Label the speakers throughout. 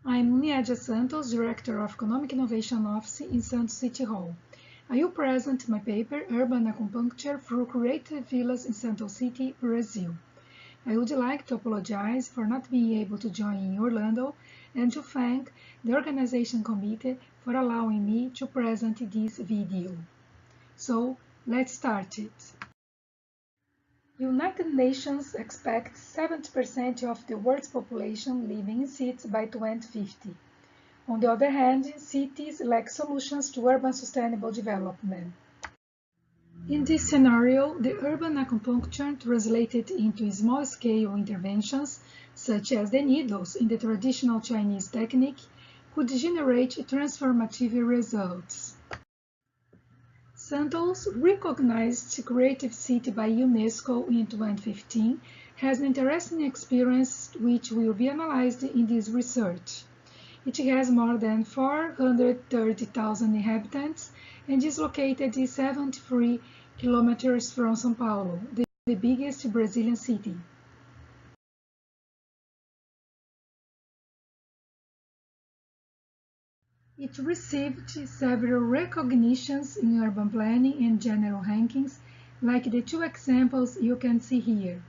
Speaker 1: I'm Niedia Santos, Director of Economic Innovation Office in Santos City Hall. I will present my paper, Urban Acupuncture through Creative Villas in Santos City, Brazil. I would like to apologize for not being able to join in Orlando and to thank the organization committee for allowing me to present this video. So, let's start it. United Nations expects 70% of the world's population living in cities by 2050. On the other hand, cities lack solutions to urban sustainable development. In this scenario, the urban acupuncture translated into small-scale interventions, such as the needles in the traditional Chinese technique, could generate transformative results. Santos, recognized Creative City by UNESCO in 2015, has an interesting experience which will be analyzed in this research. It has more than 430,000 inhabitants and is located 73 kilometers from São Paulo, the biggest Brazilian city. It received several recognitions in urban planning and general rankings, like the two examples you can see here.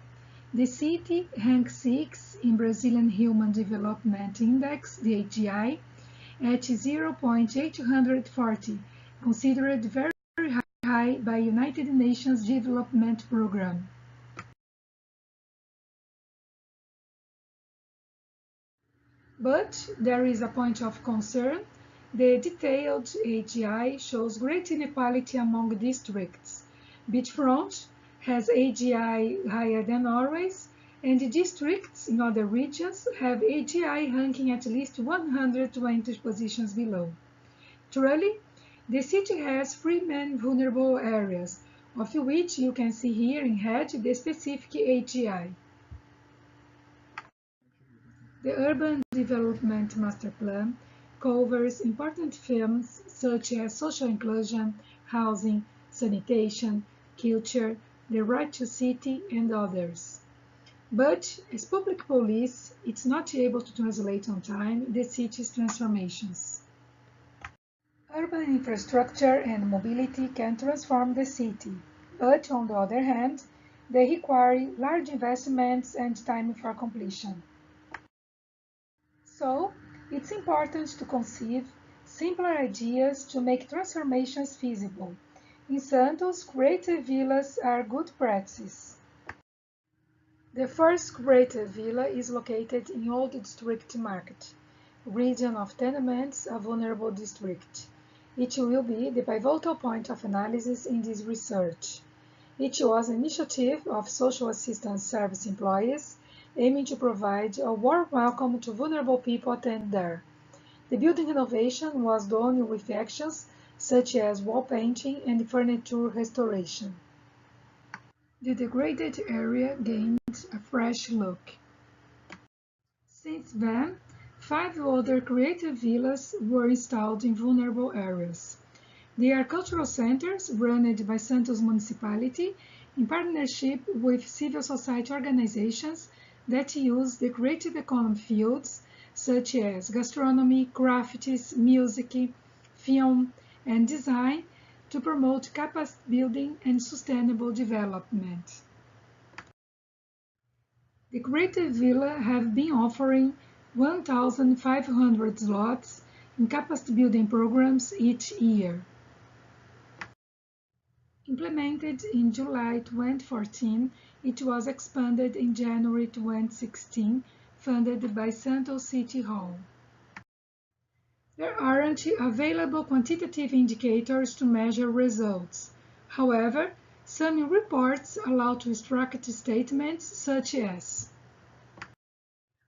Speaker 1: The city ranks 6th in Brazilian Human Development Index, the AGI, at 0.840, considered very high by United Nations Development Programme. But there is a point of concern. The detailed AGI shows great inequality among districts. Beachfront has AGI higher than Norway's, and districts in other regions have AGI ranking at least 120 positions below. Truly, the city has 3 main vulnerable areas, of which you can see here in red the specific AGI. The Urban Development Master Plan covers important themes such as social inclusion, housing, sanitation, culture, the right to city, and others. But as public police, it's not able to translate on time the city's transformations. Urban infrastructure and mobility can transform the city, but on the other hand, they require large investments and time for completion. So, it's important to conceive simpler ideas to make transformations feasible. In Santos, creative villas are good practice. The first creative villa is located in Old District Market, region of tenements, a vulnerable district. It will be the pivotal point of analysis in this research. It was an initiative of social assistance service employees aiming to provide a warm welcome to vulnerable people attend there. The building renovation was done with actions such as wall painting and furniture restoration. The degraded area gained a fresh look. Since then, 5 other creative villas were installed in vulnerable areas. They are cultural centers run by Santos Municipality in partnership with civil society organizations that use the creative economy fields such as gastronomy, crafts, music, film, and design to promote capacity building and sustainable development. The Creative Villa have been offering 1,500 slots in capacity building programs each year. Implemented in July 2014, it was expanded in January 2016, funded by Santos City Hall. There aren't available quantitative indicators to measure results. However, some reports allow to extract statements such as: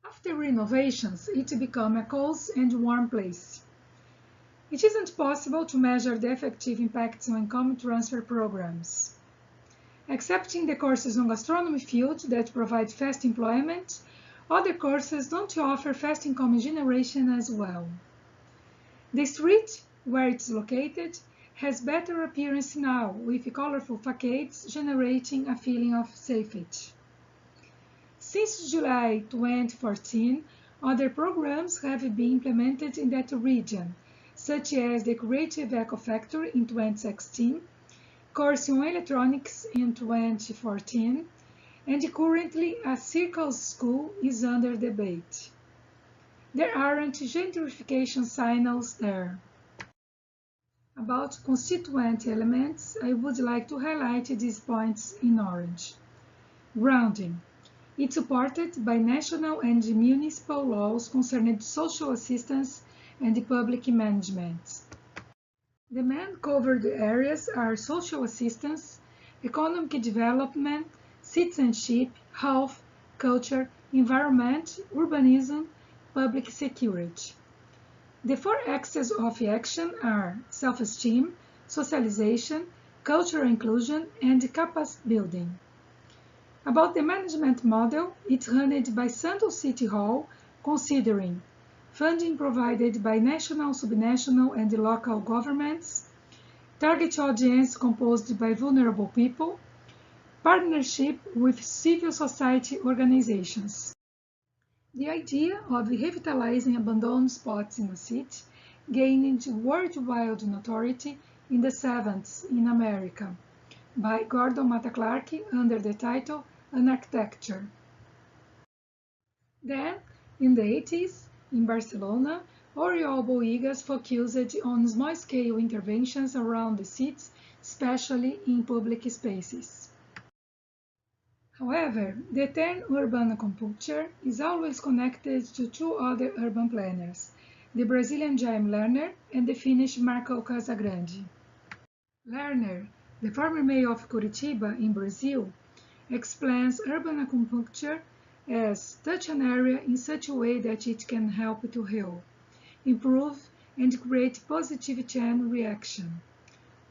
Speaker 1: after renovations, it becomes a cozy and warm place. It isn't possible to measure the effective impacts on income transfer programs. Excepting the courses on gastronomy field that provide fast employment, other courses don't offer fast income generation as well. The street where it's located has better appearance now, with colorful facades generating a feeling of safety. Since July 2014, Other programs have been implemented in that region, such as the Creative Eco Factory in 2016, Course on Electronics in 2014, and currently a circles school is under debate. There aren't gentrification signals there. About constituent elements, I would like to highlight these points in orange. Grounding. It's supported by national and municipal laws concerning social assistance and public management. The main covered areas are social assistance, economic development, citizenship, health, culture, environment, urbanism, public security. The four axes of action are self-esteem, socialization, cultural inclusion, and capacity building. About the management model, it's run by Santos City Hall, considering funding provided by national, subnational, and local governments, target audience composed by vulnerable people, partnership with civil society organizations. The idea of revitalizing abandoned spots in a city gained worldwide notoriety in the 70s in America by Gordon Matta Clark under the title An Architecture. Then, in the 80s, in Barcelona, Oriol Bohigas focused on small-scale interventions around the cities, especially in public spaces. However, the term urban acupuncture is always connected to two other urban planners, the Brazilian Jaime Lerner and the Finnish Marco Casagrande. Lerner, the former mayor of Curitiba in Brazil, explains urban acupuncture as touch an area in such a way that it can help to heal, improve, and create positive chain reaction.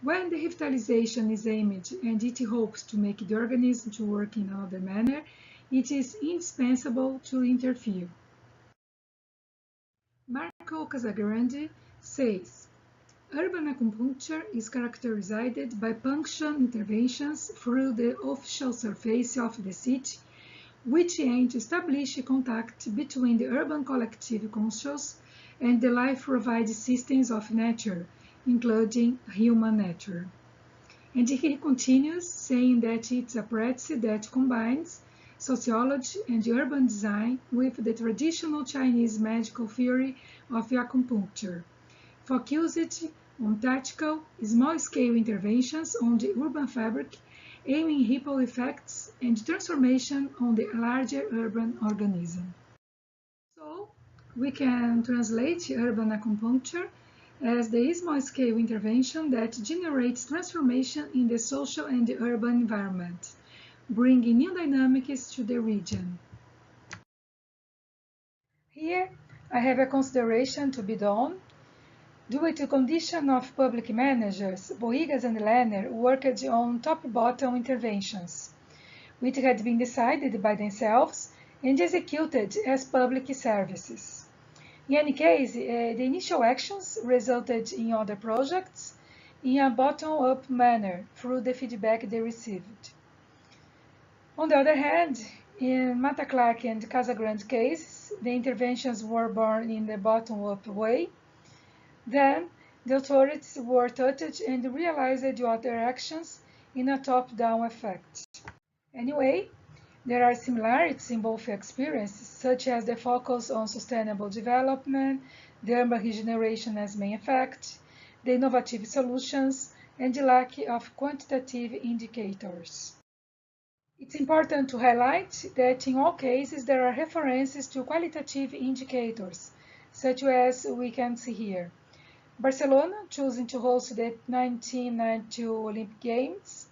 Speaker 1: When the revitalization is aimed and it hopes to make the organism to work in another manner, it is indispensable to interfere. Marco Casagrande says, urban acupuncture is characterized by puncture interventions through the official surface of the city, which aim to establish contact between the urban collective conscious and the life-provided systems of nature, including human nature. And he continues saying that it's a practice that combines sociology and urban design with the traditional Chinese medical theory of acupuncture, focused on tactical, small-scale interventions on the urban fabric, aiming ripple effects and transformation on the larger urban organism. So, we can translate urban acupuncture as the small-scale intervention that generates transformation in the social and the urban environment, bringing new dynamics to the region. Here, I have a consideration to be done. Due to condition of public managers, Bohigas and Lerner worked on top-bottom interventions, which had been decided by themselves and executed as public services. In any case, the initial actions resulted in other projects in a bottom-up manner through the feedback they received. On the other hand, in Matta Clark and Casagrande cases, the interventions were born in the bottom-up way. Then, the authorities were touched and realized the other actions in a top-down effect. Anyway, there are similarities in both experiences, such as the focus on sustainable development, the urban regeneration as main effect, the innovative solutions, and the lack of quantitative indicators. It's important to highlight that in all cases there are references to qualitative indicators, such as we can see here. Barcelona choosing to host the 1992 Olympic Games,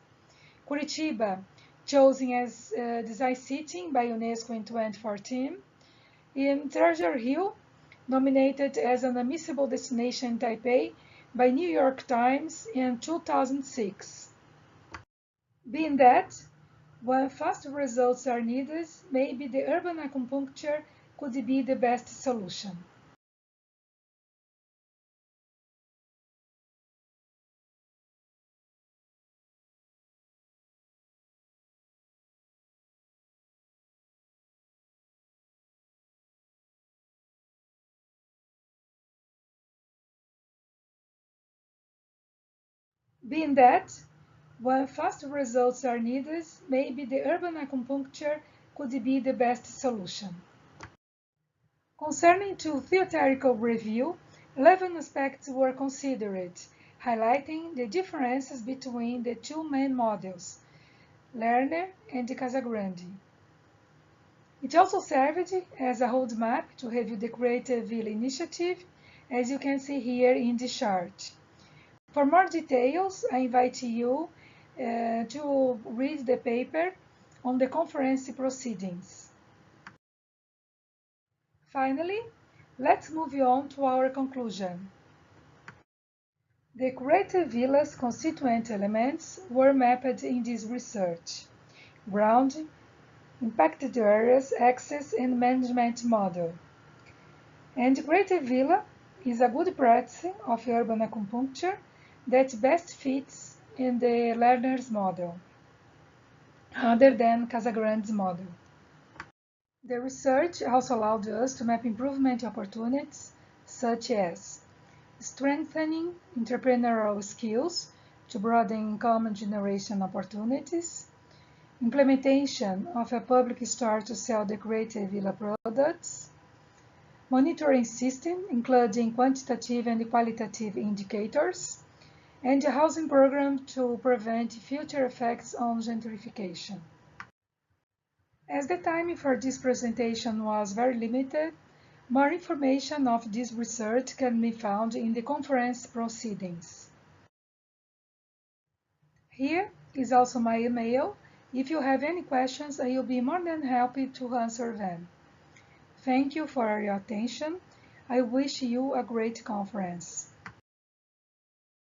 Speaker 1: Curitiba chosen as design city by UNESCO in 2014, and Treasure Hill nominated as an admissible destination in Taipei by New York Times in 2006. Being that, when fast results are needed, maybe the urban acupuncture could be the best solution. Being that, when fast results are needed, maybe the urban acupuncture could be the best solution. Concerning to theoretical review, 11 aspects were considered, highlighting the differences between the two main models, Lerner and Casagrande. It also served as a roadmap to review the Creative Villa initiative, as you can see here in the chart. For more details, I invite you to read the paper on the conference proceedings. Finally, let's move on to our conclusion. The Creative Villa's constituent elements were mapped in this research: ground, impacted areas, access, and management model. And Creative Villa is a good practice of urban acupuncture that best fits in the learner's model, other than Casagrande's model. The research also allowed us to map improvement opportunities, such as strengthening entrepreneurial skills to broaden income generation opportunities, implementation of a public store to sell the Creative Villa products, monitoring system including quantitative and qualitative indicators, and a housing program to prevent future effects on gentrification. As the time for this presentation was very limited, more information of this research can be found in the conference proceedings. Here is also my email. If you have any questions, I will be more than happy to answer them. Thank you for your attention. I wish you a great conference.